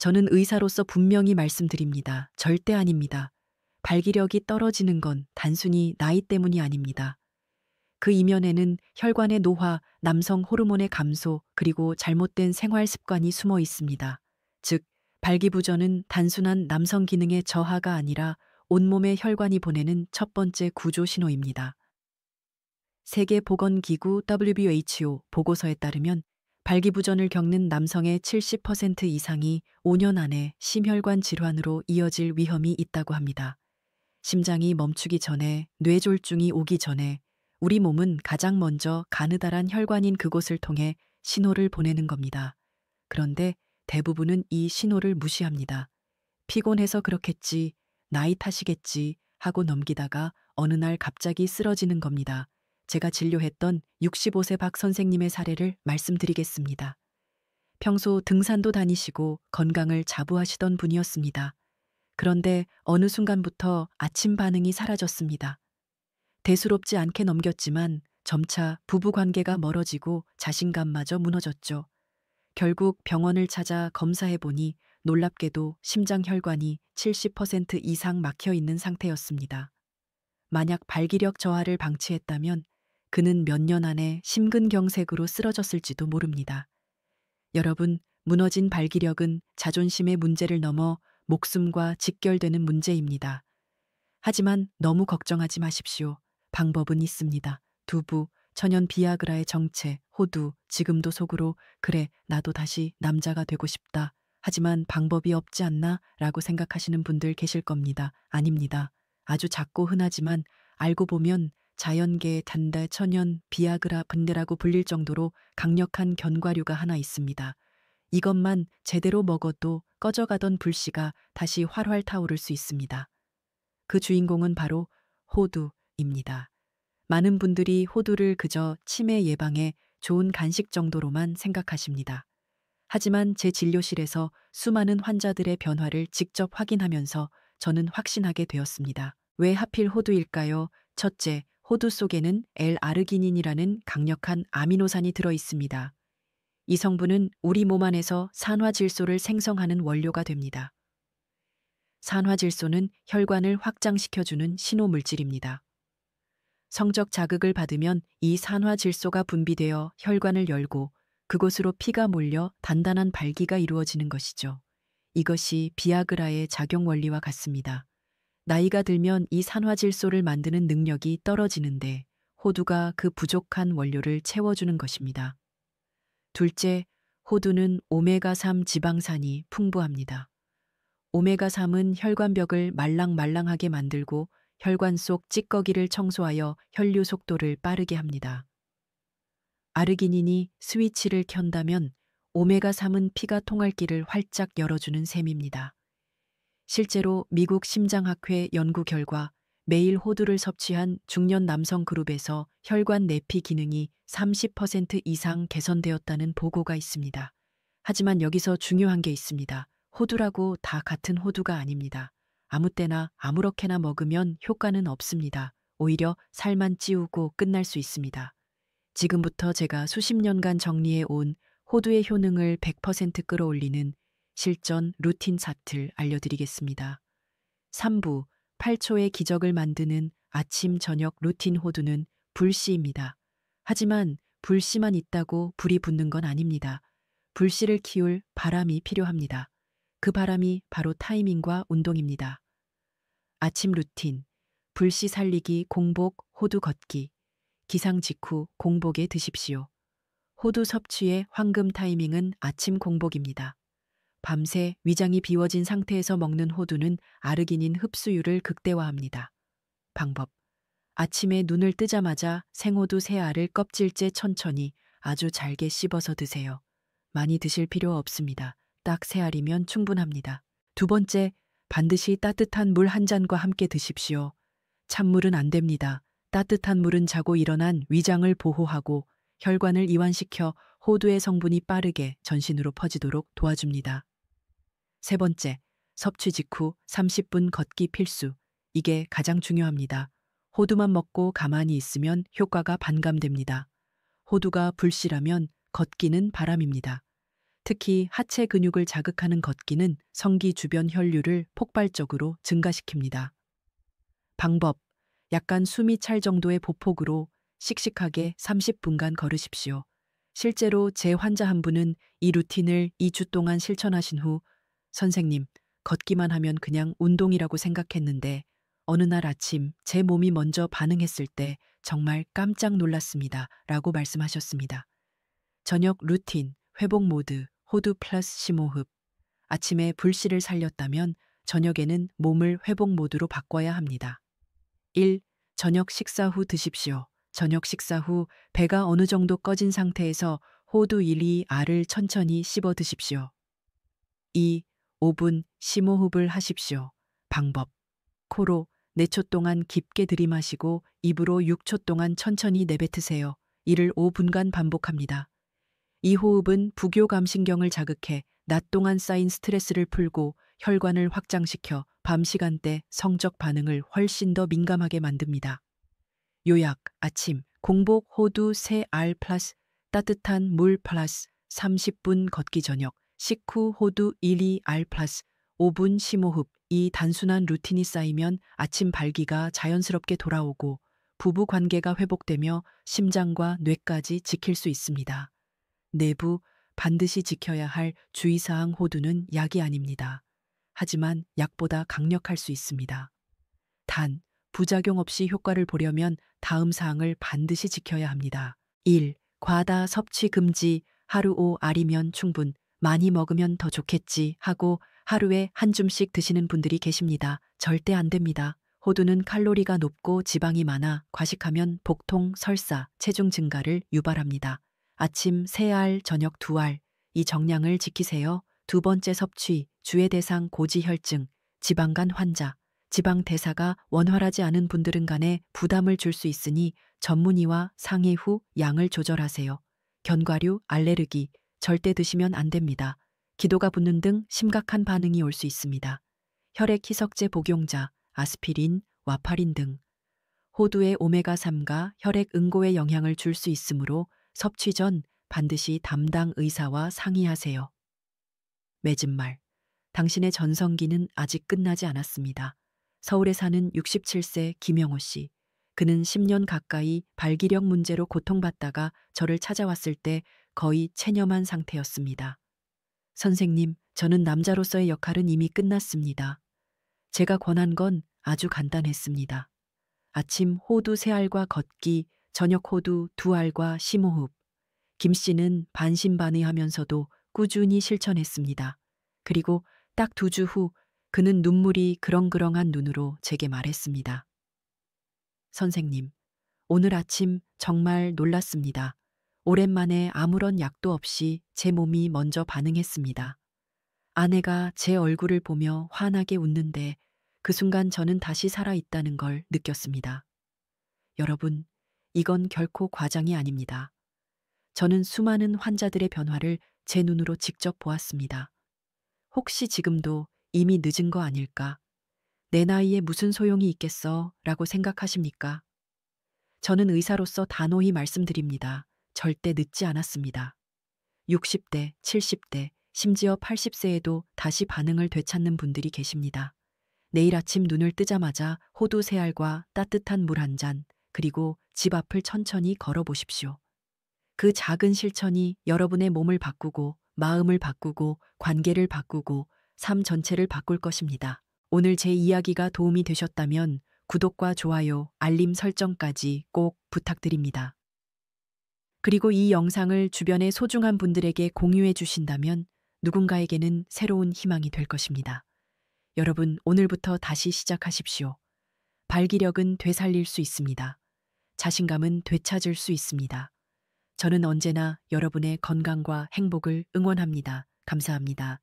저는 의사로서 분명히 말씀드립니다. 절대 아닙니다. 발기력이 떨어지는 건 단순히 나이 때문이 아닙니다. 그 이면에는 혈관의 노화, 남성 호르몬의 감소, 그리고 잘못된 생활 습관이 숨어 있습니다. 즉, 발기부전은 단순한 남성 기능의 저하가 아니라 온몸의 혈관이 보내는 첫 번째 구조 신호입니다. 세계보건기구 WHO 보고서에 따르면 발기부전을 겪는 남성의 70% 이상이 5년 안에 심혈관 질환으로 이어질 위험이 있다고 합니다. 심장이 멈추기 전에, 뇌졸중이 오기 전에 우리 몸은 가장 먼저 가느다란 혈관인 그곳을 통해 신호를 보내는 겁니다. 그런데 대부분은 이 신호를 무시합니다. 피곤해서 그렇겠지, 나이 탓이겠지 하고 넘기다가 어느 날 갑자기 쓰러지는 겁니다. 제가 진료했던 65세 박 선생님의 사례를 말씀드리겠습니다. 평소 등산도 다니시고 건강을 자부하시던 분이었습니다. 그런데 어느 순간부터 아침 반응이 사라졌습니다. 대수롭지 않게 넘겼지만 점차 부부 관계가 멀어지고 자신감마저 무너졌죠. 결국 병원을 찾아 검사해 보니 놀랍게도 심장 혈관이 70% 이상 막혀 있는 상태였습니다. 만약 발기력 저하를 방치했다면 그는 몇 년 안에 심근경색으로 쓰러졌을지도 모릅니다. 여러분, 무너진 발기력은 자존심의 문제를 넘어 목숨과 직결되는 문제입니다. 하지만 너무 걱정하지 마십시오. 방법은 있습니다. 두부, 천연 비아그라의 정체, 호두, 지금도 속으로 그래, 나도 다시 남자가 되고 싶다. 하지만 방법이 없지 않나? 라고 생각하시는 분들 계실 겁니다. 아닙니다. 아주 작고 흔하지만 알고 보면 자연계의 단달 천연 비아그라 분대라고 불릴 정도로 강력한 견과류가 하나 있습니다. 이것만 제대로 먹어도 꺼져가던 불씨가 다시 활활 타오를 수 있습니다. 그 주인공은 바로 호두입니다. 많은 분들이 호두를 그저 치매 예방에 좋은 간식 정도로만 생각하십니다. 하지만 제 진료실에서 수많은 환자들의 변화를 직접 확인하면서 저는 확신하게 되었습니다. 왜 하필 호두일까요? 첫째, 호두 속에는 L-아르기닌이라는 강력한 아미노산이 들어 있습니다. 이 성분은 우리 몸 안에서 산화질소를 생성하는 원료가 됩니다. 산화질소는 혈관을 확장시켜주는 신호물질입니다. 성적 자극을 받으면 이 산화질소가 분비되어 혈관을 열고 그곳으로 피가 몰려 단단한 발기가 이루어지는 것이죠. 이것이 비아그라의 작용 원리와 같습니다. 나이가 들면 이 산화질소를 만드는 능력이 떨어지는데 호두가 그 부족한 원료를 채워주는 것입니다. 둘째, 호두는 오메가3 지방산이 풍부합니다. 오메가3은 혈관벽을 말랑말랑하게 만들고 혈관 속 찌꺼기를 청소하여 혈류 속도를 빠르게 합니다. 아르기닌이 스위치를 켠다면 오메가3은 피가 통할 길을 활짝 열어주는 셈입니다. 실제로 미국 심장학회 연구 결과 매일 호두를 섭취한 중년 남성 그룹에서 혈관 내피 기능이 30% 이상 개선되었다는 보고가 있습니다. 하지만 여기서 중요한 게 있습니다. 호두라고 다 같은 호두가 아닙니다. 아무 때나 아무렇게나 먹으면 효과는 없습니다. 오히려 살만 찌우고 끝날 수 있습니다. 지금부터 제가 수십 년간 정리해 온 호두의 효능을 100% 끌어올리는 실전 루틴 차트를 알려드리겠습니다. 3부, 8초의 기적을 만드는 아침 저녁 루틴 호두는 불씨입니다. 하지만 불씨만 있다고 불이 붙는 건 아닙니다. 불씨를 키울 바람이 필요합니다. 그 바람이 바로 타이밍과 운동입니다. 아침 루틴, 불씨 살리기 공복 호두 걷기, 기상 직후 공복에 드십시오. 호두 섭취의 황금 타이밍은 아침 공복입니다. 밤새 위장이 비워진 상태에서 먹는 호두는 아르기닌 흡수율을 극대화합니다. 방법, 아침에 눈을 뜨자마자 생호두 3알을 껍질째 천천히 아주 잘게 씹어서 드세요. 많이 드실 필요 없습니다. 딱 3알이면 충분합니다. 두 번째, 반드시 따뜻한 물 한 잔과 함께 드십시오. 찬물은 안 됩니다. 따뜻한 물은 자고 일어난 위장을 보호하고 혈관을 이완시켜 호두의 성분이 빠르게 전신으로 퍼지도록 도와줍니다. 세 번째, 섭취 직후 30분 걷기 필수. 이게 가장 중요합니다. 호두만 먹고 가만히 있으면 효과가 반감됩니다. 호두가 불씨라면 걷기는 바람입니다. 특히 하체 근육을 자극하는 걷기는 성기 주변 혈류를 폭발적으로 증가시킵니다. 방법: 약간 숨이 찰 정도의 보폭으로 씩씩하게 30분간 걸으십시오. 실제로 제 환자 한 분은 이 루틴을 2주 동안 실천하신 후 "선생님, 걷기만 하면 그냥 운동이라고 생각했는데 어느 날 아침 제 몸이 먼저 반응했을 때 정말 깜짝 놀랐습니다. 라고 말씀하셨습니다. 저녁 루틴, 회복 모드, 호두 플러스 심호흡. 아침에 불씨를 살렸다면 저녁에는 몸을 회복 모드로 바꿔야 합니다. 1. 저녁 식사 후 드십시오. 저녁 식사 후 배가 어느 정도 꺼진 상태에서 호두 1-2알을 천천히 씹어 드십시오. 2. 5분 심호흡을 하십시오. 방법: 코로 4초 동안 깊게 들이마시고 입으로 6초 동안 천천히 내뱉으세요. 이를 5분간 반복합니다. 이 호흡은 부교감신경을 자극해 낮 동안 쌓인 스트레스를 풀고 혈관을 확장시켜 밤 시간대 성적 반응을 훨씬 더 민감하게 만듭니다. 요약: 아침 공복 호두 3알 플러스 따뜻한 물 플러스 30분 걷기. 저녁 식후 호두 1-2알 플러스 5분 심호흡. 이 단순한 루틴이 쌓이면 아침 발기가 자연스럽게 돌아오고 부부 관계가 회복되며 심장과 뇌까지 지킬 수 있습니다. 내부 반드시 지켜야 할 주의사항: 호두는 약이 아닙니다. 하지만 약보다 강력할 수 있습니다. 단, 부작용 없이 효과를 보려면 다음 사항을 반드시 지켜야 합니다. 1. 과다 섭취 금지. 하루 5알이면 충분. 많이 먹으면 더 좋겠지 하고 하루에 한 줌씩 드시는 분들이 계십니다. 절대 안 됩니다. 호두는 칼로리가 높고 지방이 많아 과식하면 복통, 설사, 체중 증가를 유발합니다. 아침 3알, 저녁 2알. 이 정량을 지키세요. 두 번째 섭취, 주의 대상 고지혈증, 지방간 환자, 지방 대사가 원활하지 않은 분들은 간에 부담을 줄 수 있으니 전문의와 상의 후 양을 조절하세요. 견과류, 알레르기, 절대 드시면 안 됩니다. 기도가 붙는 등 심각한 반응이 올 수 있습니다. 혈액 희석제 복용자, 아스피린, 와파린 등. 호두의 오메가3가 혈액 응고에 영향을 줄 수 있으므로 섭취 전 반드시 담당 의사와 상의하세요. 맺은 말: 당신의 전성기는 아직 끝나지 않았습니다. 서울에 사는 67세 김영호 씨. 그는 10년 가까이 발기력 문제로 고통받다가 저를 찾아왔을 때 거의 체념한 상태였습니다. 선생님, 저는 남자로서의 역할은 이미 끝났습니다. 제가 권한 건 아주 간단했습니다. 아침 호두 3알과 걷기, 저녁 호두 2알과 심호흡. 김 씨는 반신반의하면서도 꾸준히 실천했습니다. 그리고 딱 2주 후 그는 눈물이 그렁그렁한 눈으로 제게 말했습니다. 선생님, 오늘 아침 정말 놀랐습니다. 오랜만에 아무런 약도 없이 제 몸이 먼저 반응했습니다. 아내가 제 얼굴을 보며 환하게 웃는데 그 순간 저는 다시 살아있다는 걸 느꼈습니다. 여러분, 이건 결코 과장이 아닙니다. 저는 수많은 환자들의 변화를 제 눈으로 직접 보았습니다. 혹시 지금도 이미 늦은 거 아닐까? 내 나이에 무슨 소용이 있겠어? 라고 생각하십니까? 저는 의사로서 단호히 말씀드립니다. 절대 늦지 않았습니다. 60대, 70대, 심지어 80세에도 다시 반응을 되찾는 분들이 계십니다. 내일 아침 눈을 뜨자마자 호두 3알과 따뜻한 물 한 잔, 그리고 집 앞을 천천히 걸어보십시오. 그 작은 실천이 여러분의 몸을 바꾸고 마음을 바꾸고 관계를 바꾸고 삶 전체를 바꿀 것입니다. 오늘 제 이야기가 도움이 되셨다면 구독과 좋아요, 알림 설정까지 꼭 부탁드립니다. 그리고 이 영상을 주변의 소중한 분들에게 공유해 주신다면 누군가에게는 새로운 희망이 될 것입니다. 여러분, 오늘부터 다시 시작하십시오. 발기력은 되살릴 수 있습니다. 자신감은 되찾을 수 있습니다. 저는 언제나 여러분의 건강과 행복을 응원합니다. 감사합니다.